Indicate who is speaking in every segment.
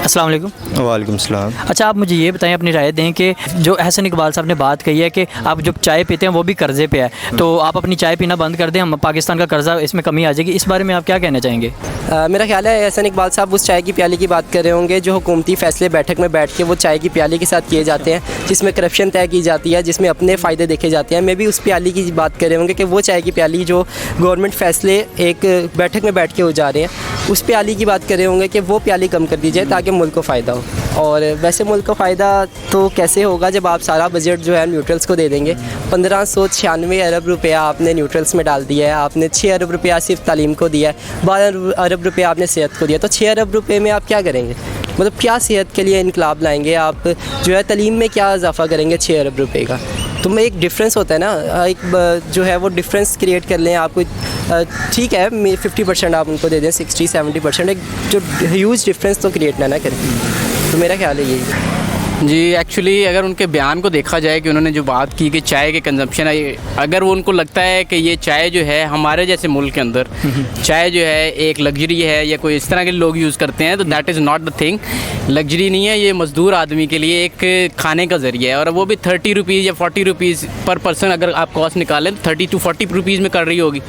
Speaker 1: अस्सलाम वालेकुम।
Speaker 2: वालेकुम सलाम।
Speaker 1: अच्छा, आप मुझे ये बताएं, अपनी राय दें कि जो एहसन इकबाल साहब ने बात कही है कि आप जो चाय पीते हैं वो भी कर्ज़े पे है, तो आप अपनी चाय पीना बंद कर दें, हम पाकिस्तान का कर्ज़ा इसमें कमी आ जाएगी। इस बारे में आप क्या कहना चाहेंगे?
Speaker 3: मेरा ख्याल है एहसन इकबाल साहब उस चाय की प्याली की बात कर रहे होंगे जो हुकूमती फ़ैसले बैठक में बैठ के वो चाय की प्याली के साथ किए जाते हैं, जिसमें करप्शन तय की जाती है, जिसमें अपने फ़ायदे देखे जाते हैं। मे भी उस प्याली की बात कर रहे होंगे कि वो चाय की प्याली जो गवर्नमेंट फ़ैसले एक बैठक में बैठ के हो जा रहे हैं, उस प्याली की बात कर रहे होंगे कि वो प्याली कम कर दी जाए ताकि मुल्क को फ़ायदा हो। और वैसे मुल्क को फ़ायदा तो कैसे होगा जब आप सारा बजट जो है न्यूट्रल्स को दे देंगे। 1596 अरब रुपया आपने न्यूट्रल्स में डाल दिया है, आपने 6 अरब रुपया सिर्फ तालीम को दिया है, 12 अरब रुपया आपने सेहत को दिया, तो 6 अरब रुपये में आप क्या करेंगे? मतलब क्या सेहत के लिए इनकलाब लाएंगे आप, जो है तालीम में क्या इजाफ़ा करेंगे 6 अरब रुपये का? तो में एक डिफरेंस होता है ना, एक जो है वो डिफरेंस क्रिएट कर लें आपको। ठीक है 50% आप उनको दे दें, 60-70%, एक जो ह्यूज डिफरेंस तो क्रिएट ना करें। तो मेरा ख्याल है यही
Speaker 4: जी। एक्चुअली अगर उनके बयान को देखा जाए कि उन्होंने जो बात की कि चाय के कंजम्पशन है, अगर वो उनको लगता है कि ये चाय जो है हमारे जैसे मुल्क के अंदर चाय जो है एक लग्जरी है या कोई इस तरह के लोग यूज़ करते हैं, तो that is not the thing. Luxury नहीं है, ये मज़दूर आदमी के लिए एक खाने का ज़रिया है, और वो भी 30 रुपीज़ या 40 रुपीज़ पर पर्सन अगर आप कॉस्ट निकालें तो 30 to 40 रुपीज़ में कर रही होगी।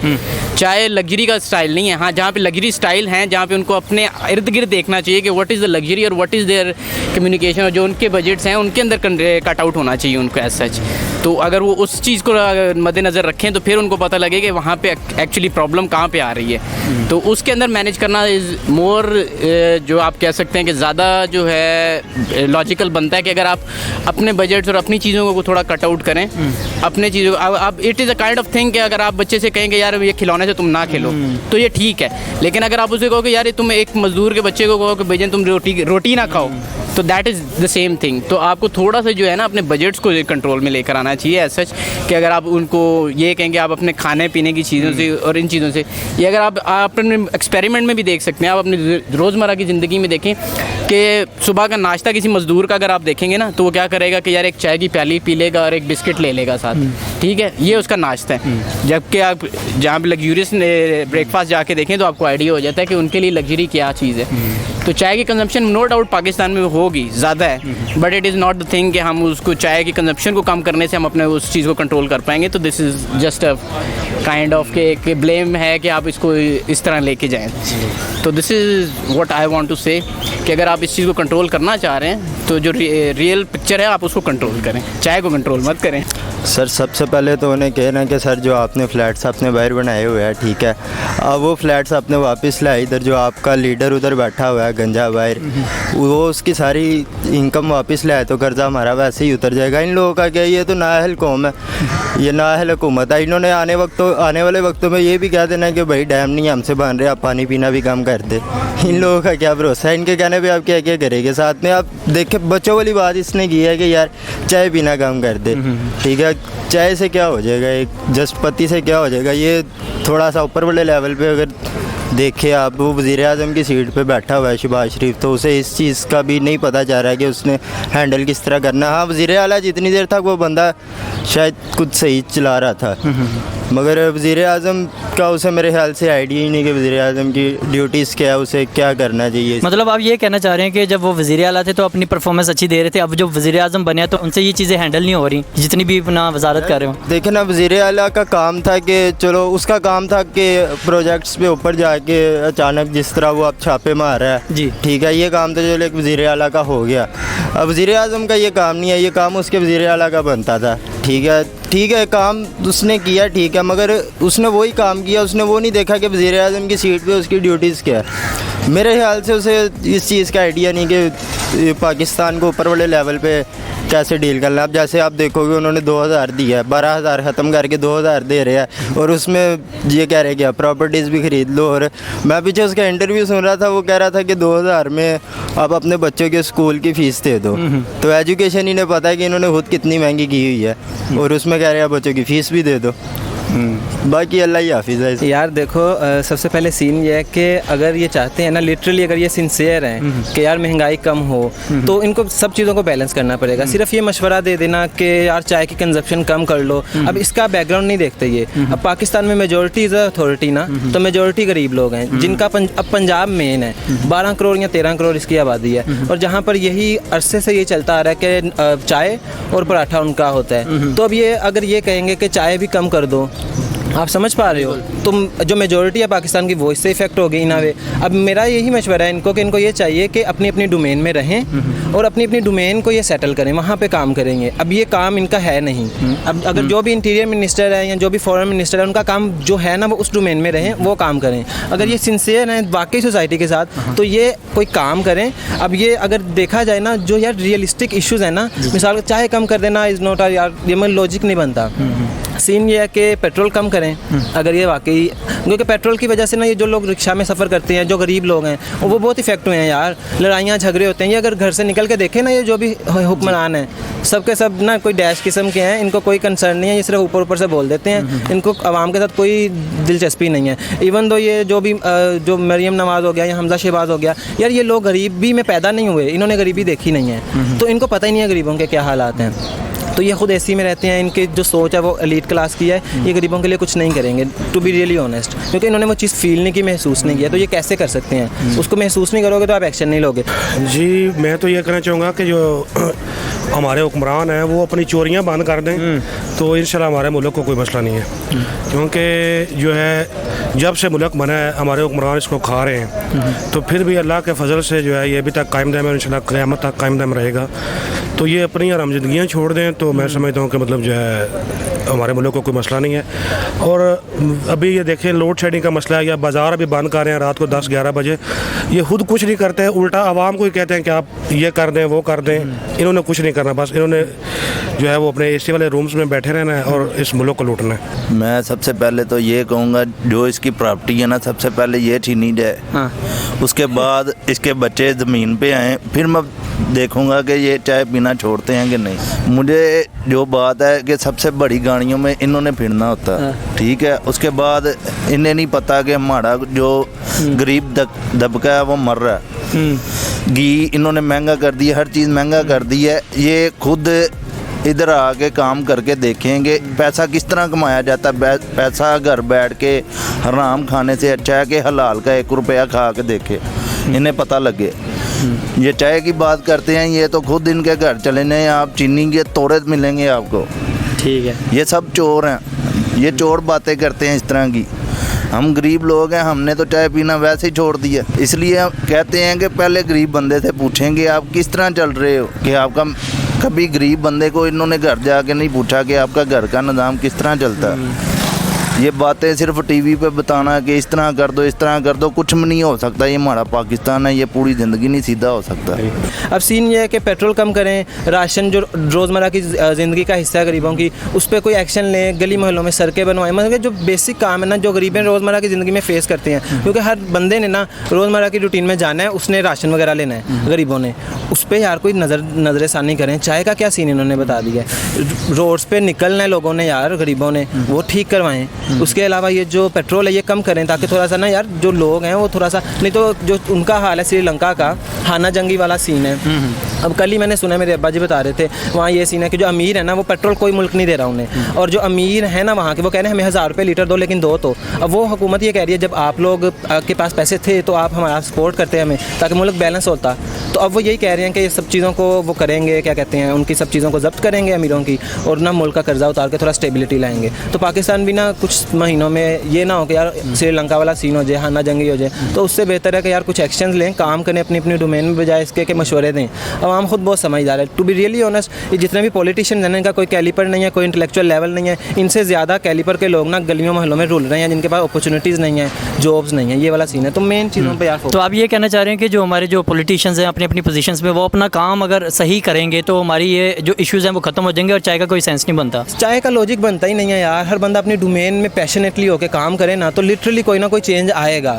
Speaker 4: चाय लग्जरी का स्टाइल नहीं है। हाँ, जहाँ पे लग्जरी स्टाइल हैं, जहाँ पे उनको अपने इर्द गिर्द देखना चाहिए कि व्हाट इज़ द लग्जरी और व्हाट इज़ देयर कम्युनिकेशन, और जो उनके बजट्स हैं उनके अंदर कट आउट होना चाहिए उनको एज सच। तो अगर वो उस चीज़ को मद्देनज़र रखें तो फिर उनको पता लगे कि वहाँ पे एक्चुअली प्रॉब्लम कहाँ पे आ रही है। तो उसके अंदर मैनेज करना इज़ मोर, जो आप कह सकते हैं कि ज़्यादा जो है लॉजिकल बनता है कि अगर आप अपने बजट्स और अपनी चीज़ों को थोड़ा कट आउट करें, अपने चीज़ों अब it is a kind of thing कि अगर आप बच्चे से कहें कि यार ये खिलौने से तुम ना खेलो तो ये ठीक है, लेकिन अगर आप उसे कहो कि यार तुम एक मज़दूर के बच्चे को कहो कि भैया तुम रोटी ना खाओ, तो that is the same thing. तो आपको थोड़ा सा जो है ना अपने बजट्स को कंट्रोल में लेकर आना चाहिए एज सच, कि अगर आप उनको ये कहेंगे आप अपने खाने पीने की चीज़ों से और इन चीज़ों से, ये अगर आप अपने एक्सपेरिमेंट में भी देख सकते हैं, आप अपनी रोज़मर्रा की ज़िंदगी में देखें कि सुबह का नाश्ता किसी मज़दूर का अगर आप देखेंगे ना तो वो क्या करेगा कि यार एक चाय की प्याली पी लेगा और एक बिस्किट ले लेगा साथ, ठीक है, ये उसका नाश्ता है। जबकि आप जहाँ पर लग्जूरियस ब्रेकफास्ट जाके देखें तो आपको आइडिया हो जाता है कि उनके लिए लग्जरी क्या चीज़ है। तो चाय की कंजम्पशन नो डाउट पाकिस्तान में होगी, ज़्यादा है, but it is not the thing कि हम उसको चाय की कंजम्पशन को कम करने से हम अपने उस चीज़ को कंट्रोल कर पाएंगे। तो this is just a kind of के ब्लेम है कि आप इसको इस तरह लेके जाएं। तो this is what I want to say कि अगर आप इस चीज़ को कंट्रोल करना चाह रहे हैं तो जो रियल पिक्चर है आप उसको कंट्रोल करें, चाय को कंट्रोल मत करें।
Speaker 2: सर सबसे पहले तो उन्हें कहना कि सर जो आपने फ्लैट्स अपने बाहर बनाए हुए हैं, ठीक है, अब वो फ्लैट्स आपने वापस लाए, इधर जो आपका लीडर उधर बैठा हुआ है गंजा बाहर, वो उसकी सारी इनकम वापस लाए तो कर्जा हमारा वैसे ही उतर जाएगा। इन लोगों का क्या, ये तो नाअहल कौम है, ये नाअहल हुकूमत है। इन्होंने आने वाले वक्तों में ये भी कह देना कि भाई डैम नहीं हमसे बन रहे, आप पानी पीना भी कम कर दे। इन लोगों का क्या भरोसा है, इनके कहने पे आप क्या क्या करेंगे। साथ में आप देखें बच्चों वाली बात इसने की है कि यार चाय पीना कम कर दे, ठीक है, चाय से क्या हो जाएगा, एक जस्ट पत्ती से क्या हो जाएगा। ये थोड़ा सा ऊपर वाले लेवल पे अगर देखिए आप, वो वज़ीर-ए-आज़म की सीट पे बैठा हुआ है शहबाज शरीफ, तो उसे इस चीज़ का भी नहीं पता चल रहा है कि उसने हैंडल किस तरह करना। हाँ, वज़ीर-ए-आला जितनी देर तक वो बंदा शायद कुछ सही चला रहा था, मगर वज़ीर-ए-आज़म का उसे मेरे ख्याल से आइडिया ही नहीं कि वज़ीर-ए-आज़म की ड्यूटीज़ क्या है, उसे क्या करना चाहिए।
Speaker 1: मतलब आप ये कहना चाह रहे हैं कि जब वो वज़ीर-ए-आला थे तो अपनी परफॉर्मेंस अच्छी दे रहे थे, अब जो वज़ीर-ए-आज़म बने तो उनसे ये चीज़ें हैंडल नहीं हो रही जितनी भी अपना वजारत कर रहे हो।
Speaker 2: देखें ना, वज़ीर-ए-आला का काम था कि चलो उसका काम था कि प्रोजेक्ट्स पे ऊपर जाके अचानक जिस तरह वो अब छापे मार रहा है
Speaker 1: जी,
Speaker 2: ठीक है, ये काम तो चलो एक वज़ीर-ए-आला का हो गया। अब वज़ीर-ए-आज़म का ये काम नहीं है, ये काम उसके वज़ीर-ए-आला का बनता था, ठीक है, काम उसने किया, ठीक है, मगर उसने वही काम किया, उसने वो नहीं देखा कि वज़ीर-ए-आज़म की सीट पे उसकी ड्यूटीज़ क्या है। मेरे ख्याल से उसे इस चीज़ का आइडिया नहीं कि पाकिस्तान को ऊपर वाले लेवल पे कैसे डील करना। अब जैसे आप देखोगे उन्होंने 2000 दिया है, 12000 ख़त्म करके 2000 दे रहे हैं, और उसमें ये कह रहे क्या प्रॉपर्टीज़ भी ख़रीद लो। और मैं पीछे उसका इंटरव्यू सुन रहा था, वो कह रहा था कि 2000 में आप अपने बच्चों के स्कूल की फ़ीस दे दो। तो एजुकेशन इन्हें पता है कि इन्होंने खुद कितनी महंगी की हुई है, और उसमें कह रहे हैं बच्चों की फ़ीस भी दे दो। बाकी अल्लाह ही हाफिज़ है।
Speaker 3: यार देखो सबसे पहले सीन ये है कि अगर ये चाहते हैं ना, लिटरली अगर ये सिंसियर हैं कि यार महंगाई कम हो, तो इनको सब चीज़ों को बैलेंस करना पड़ेगा। सिर्फ ये मशवरा दे देना कि यार चाय की कंजप्शन कम कर लो, अब इसका बैकग्राउंड नहीं देखते ये। अब पाकिस्तान में मेजोरिटी इज़ अथॉरिटी ना, तो मेजोरिटी गरीब लोग हैं जिनका अब पंजाब मेन है, 12 करोड़ या 13 करोड़ इसकी आबादी है, और जहाँ पर यही अरसे से ये चलता आ रहा है कि चाय और पराठा उनका होता है। तो अब ये अगर ये कहेंगे कि चाय भी कम कर दो, आप समझ पा रहे हो, तुम जो मेजोरिटी है पाकिस्तान की वो इससे इफेक्ट होगी इन वे। अब मेरा यही मशवरा है इनको कि इनको ये चाहिए कि अपनी अपनी डोमेन में रहें और अपनी अपनी डोमेन को ये सेटल करें, वहाँ पे काम करेंगे। अब ये काम इनका है नहीं। अब अगर जो भी इंटीरियर मिनिस्टर है या जो भी फॉरेन मिनिस्टर है, उनका काम जो है ना वो उस डोमेन में रहें, वो काम करें। अगर ये सिंसियर हैं वाकई सोसाइटी के साथ, तो ये कोई काम करें। अब ये अगर देखा जाए ना, जो यार रियलिस्टिक इश्यूज़ है ना, मिसाल चाहे कम कर देना इज़ नॉट यार, ये मतलब लॉजिक नहीं बनता। सीन ये है कि पेट्रोल कम करें अगर ये वाकई, क्योंकि पेट्रोल की वजह से ना ये जो लोग रिक्शा में सफ़र करते हैं, जो गरीब लोग हैं, वो बहुत इफेक्ट हुए हैं यार। लड़ाइयाँ झगड़े होते हैं। ये अगर घर से निकल के देखें ना, ये जो भी हुक्मरान हैं सबके सब ना कोई डैश किस्म के हैं, इनको कोई कंसर्न नहीं है, ये सिर्फ ऊपर ऊपर से बोल देते हैं, इनको आवाम के साथ कोई दिलचस्पी नहीं है। इवन दो ये जो भी जो मरियम नवाज़ हो गया या हमजा शहबाज हो गया, यार ये लोग गरीबी में पैदा नहीं हुए, इन्होंने गरीबी देखी नहीं है, तो इनको पता ही नहीं है गरीबों के क्या हालात हैं। तो ये खुद एसी में रहते हैं, इनकी जो सोच है वो एलीट क्लास की है, ये गरीबों के लिए कुछ नहीं करेंगे, टू बी रियली ऑनेस्ट, क्योंकि इन्होंने वो चीज़ फील नहीं की, महसूस नहीं किया, तो ये कैसे कर सकते हैं? उसको महसूस नहीं करोगे तो आप एक्शन नहीं लोगे।
Speaker 5: जी मैं तो ये कहना चाहूँगा कि जो हमारे हुक्मरान हैं वो अपनी चोरियाँ बंद कर दें, तो इंशाल्लाह हमारे मुल्क को कोई मसला नहीं है। क्योंकि जो है जब से मुल्क बना है हमारे हुक्मरान इसको खा रहे हैं, तो फिर भी अल्लाह के फजल से जो है ये अभी तक कायम दायम है, इंशाल्लाह क़यामत तक कायम दायम रहेगा। तो ये अपनी आराम ज़िंदगियाँ छोड़ दें, तो मैं समझता हूँ कि मतलब जो है हमारे मुल्क को कोई मसला नहीं है। और अभी ये देखें लोड शेडिंग का मसला है, या बाज़ार अभी बंद कर रहे हैं रात को 10-11 बजे, ये खुद कुछ नहीं करते हैं, उल्टा आवाम को ही कहते हैं कि आप ये कर दें वो कर दें। इन्होंने कुछ नहीं करना, बस इन्होंने जो है वो अपने एसी वाले रूम्स में बैठे रहना है और इस मुल्क को लूटना है।
Speaker 6: मैं सबसे पहले तो ये कहूँगा जो इसकी प्रॉपर्टी है ना, सबसे पहले ये छीनी जाए।
Speaker 1: हाँ।
Speaker 6: उसके बाद इसके बच्चे ज़मीन पे आएँ, फिर मैं देखूँगा कि ये चाय पीना छोड़ते हैं कि नहीं। मुझे जो बात है कि सबसे बड़ी गाड़ियों में इन्होंने फिरना होता है, ठीक है। उसके बाद इन्हें नहीं पता कि हमारा जो गरीब दबका है वो मर रहा है। घी इन्होंने महंगा कर दिया, हर चीज़ महंगा कर दी है। ये खुद इधर आके काम करके देखेंगे पैसा किस तरह कमाया जाता है। पैसा घर बैठ के हराम खाने से अच्छा है कि हलाल का 1 रुपया खा के देखे, इन्हें पता लगे। ये चाय की बात करते हैं, ये तो खुद इनके घर चले जाएं, आप चीनी के तोड़े मिलेंगे आपको,
Speaker 1: ठीक है।
Speaker 6: ये सब चोर हैं, ये चोर बातें करते हैं इस तरह की। हम गरीब लोग हैं, हमने तो चाय पीना वैसे ही छोड़ दिया। इसलिए हम कहते हैं कि पहले गरीब बंदे से पूछेंगे आप किस तरह चल रहे हो, कि आपका कभी गरीब बंदे को इन्होंने घर जाके नहीं पूछा कि आपका घर का निज़ाम किस तरह चलता है। ये बातें सिर्फ टीवी पे बताना कि इस तरह कर दो इस तरह कर दो, कुछ भी नहीं हो सकता। ये हमारा पाकिस्तान है, ये पूरी ज़िंदगी नहीं सीधा हो सकता।
Speaker 3: अब सीन ये है कि पेट्रोल कम करें, राशन जो रोज़मर्रा की ज़िंदगी का हिस्सा है गरीबों की, उस पर कोई एक्शन लें, गली मोहल्लों में सड़कें बनवाएं। मतलब जो बेसिक काम है ना, जो गरीब रोज़मर्रा की ज़िंदगी में फ़ेस करते हैं, क्योंकि हर बंदे ने ना रोज़मर्रा की रूटीन में जाना है, उसने राशन वगैरह लेना है, गरीबों ने उस पर यार कोई नज़रसानी करें। चाय का क्या सीन इन्होंने बता दिया है, रोड्स पे निकलना है लोगों ने यार, गरीबों ने, वो ठीक करवाएं। उसके अलावा ये जो पेट्रोल है ये कम करें, ताकि थोड़ा सा ना यार जो लोग हैं वो थोड़ा सा, नहीं तो जो उनका हाल है श्रीलंका का हाना जंगी वाला सीन है। अब कल ही मैंने सुना, मेरे अब्बा जी बता रहे थे, वहाँ ये सीन है कि जो अमीर है ना वो पेट्रोल कोई मुल्क नहीं दे रहा उन्हें, और जो अमीर है ना वहाँ के वो कह रहे हैं हमें 1000 रुपये लीटर दो, लेकिन दो तो। अब वो हुकूमत ये कह रही है जब आप लोग के पास पैसे थे तो आप हमारा सपोर्ट करते हैं हमें, ताकि मुल्क बैलेंस होता। तो अब वो यही कह रहे हैं कि ये सब चीज़ों को वो करेंगे, क्या कहते हैं, उनकी सब चीज़ों को जब्त करेंगे अमीरों की, और ना मुल्क का कर्जा उतार के थोड़ा स्टेबिलिटी लाएंगे। तो पाकिस्तान भी ना कुछ महीनों में ये ना हो कि यार श्रीलंका वाला सीन हो जाए, हाना जंगी हो जाए। तो उससे बेहतर है कि यार कुछ एक्शन लें, काम करें अपनी अपनी डोमेन में, बजाय इसके कि मशवरे दें। आवाम खुद बहुत समझदार है, टू बी रियली ऑनेस्ट। ये जितने भी पॉलिटिशियन हैं, इनका कोई कैलिपर नहीं है, कोई इंटेलेक्चुअल लेवल नहीं है। इनसे ज़्यादा कैलिपर के लोग ना गलियों मोहल्लों में रुल रहे हैं, जिनके पास अपॉर्चुनिटीज़ नहीं है, जॉब्स नहीं है, ये वाला सीन है। तो मेन चीज़ों पर यार
Speaker 1: तो आप ये कहना चाह रहे हैं कि जो हमारे जो पॉलिटिशियंस हैं अपनी अपनी पोजीशंस में, वो अपना काम अगर सही करेंगे तो हमारी ये जो इश्यूज़ हैं वो ख़त्म हो जाएंगे और चाय का कोई सेंस नहीं बनता।
Speaker 3: चाय का लॉजिक बनता ही नहीं है यार। हर बंदा अपनी डोमेन में पैशनेटली होकर काम करे ना, तो लिटरली कोई ना कोई चेंज आएगा।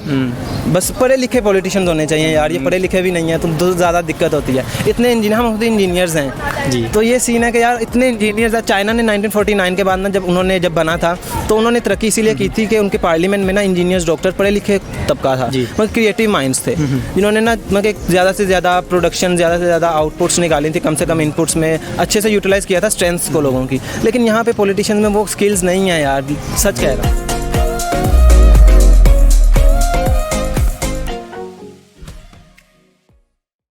Speaker 7: बस पढ़े लिखे पॉलिटिशियंस होने चाहिए यार, ये पढ़े लिखे भी नहीं है तो ज़्यादा दिक्कत होती है। इतने इंजीनियर, हम खुद इंजीनियर्स हैं
Speaker 1: जी।
Speaker 7: तो ये सीन है कि यार इतने इंजीनियर्स, चाइना ने 1949 के बाद ना जब बना था तो उन्होंने तरक्की इसीलिए की थी कि उनके पार्लियामेंट में ना इंजीनियर्स, डॉक्टर, पढ़े लिखे तबका था, मतलब क्रिएटिव माइंड्स थे जिन्होंने ना मतलब ज़्यादा से ज़्यादा प्रोडक्शन, ज़्यादा से ज़्यादा आउटपुट्स निकाली थी, कम से कम इनपुट्स में अच्छे से यूटिलाइज़ किया था स्ट्रेंथ्स को लोगों की। लेकिन यहाँ पे पॉलिटिशियंस में वो स्किल्स नहीं है यार, सच कह रहा हूँ।